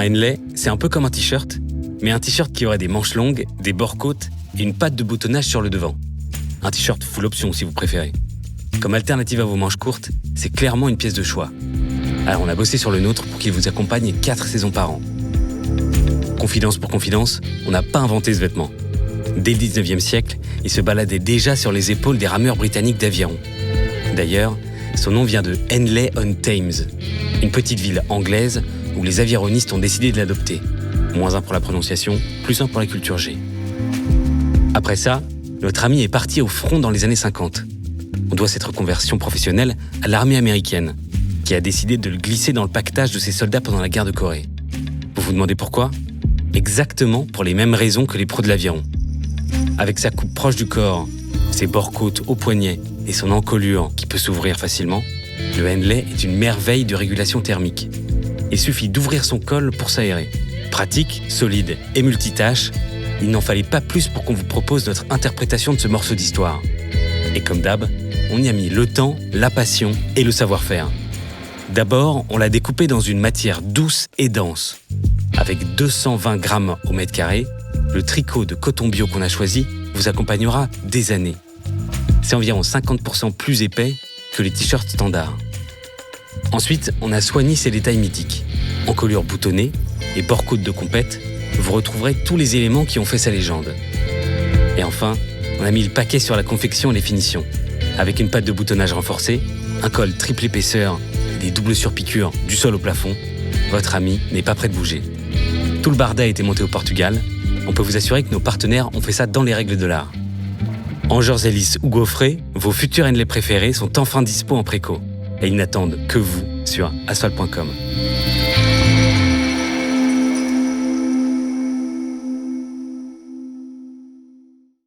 Un Henley, c'est un peu comme un t-shirt, mais un t-shirt qui aurait des manches longues, des bords côtes et une patte de boutonnage sur le devant. Un t-shirt full option si vous préférez. Comme alternative à vos manches courtes, c'est clairement une pièce de choix. Alors on a bossé sur le nôtre pour qu'il vous accompagne 4 saisons par an. Confidence pour confidence, on n'a pas inventé ce vêtement. Dès le 19e siècle, il se baladait déjà sur les épaules des rameurs britanniques d'aviron. D'ailleurs, son nom vient de Henley-on-Thames, une petite ville anglaise où les avironistes ont décidé de l'adopter. -1 pour la prononciation, +1 pour la culture G. Après ça, notre ami est parti au front dans les années 50. On doit cette reconversion professionnelle à l'armée américaine, qui a décidé de le glisser dans le paquetage de ses soldats pendant la guerre de Corée. Vous vous demandez pourquoi ? Exactement pour les mêmes raisons que les pros de l'aviron. Avec sa coupe proche du corps, ses bords côtes au poignet et son encolure qui peut s'ouvrir facilement, le Henley est une merveille de régulation thermique. Il suffit d'ouvrir son col pour s'aérer. Pratique, solide et multitâche, il n'en fallait pas plus pour qu'on vous propose notre interprétation de ce morceau d'histoire. Et comme d'hab, on y a mis le temps, la passion et le savoir-faire. D'abord, on l'a découpé dans une matière douce et dense. Avec 220 grammes au mètre carré, le tricot de coton bio qu'on a choisi vous accompagnera des années. C'est environ 50% plus épais que les t-shirts standards. Ensuite, on a soigné ces détails mythiques. Encolure boutonnée et bord-côte de compète, vous retrouverez tous les éléments qui ont fait sa légende. Et enfin, on a mis le paquet sur la confection et les finitions. Avec une patte de boutonnage renforcée, un col triple épaisseur et des doubles surpiqûres du sol au plafond, votre ami n'est pas prêt de bouger. Tout le barda a été monté au Portugal. On peut vous assurer que nos partenaires ont fait ça dans les règles de l'art. Angers Ellis ou Gaufret, vos futurs Henley préférés sont enfin dispo en préco. Et ils n'attendent que vous sur asphalt.com.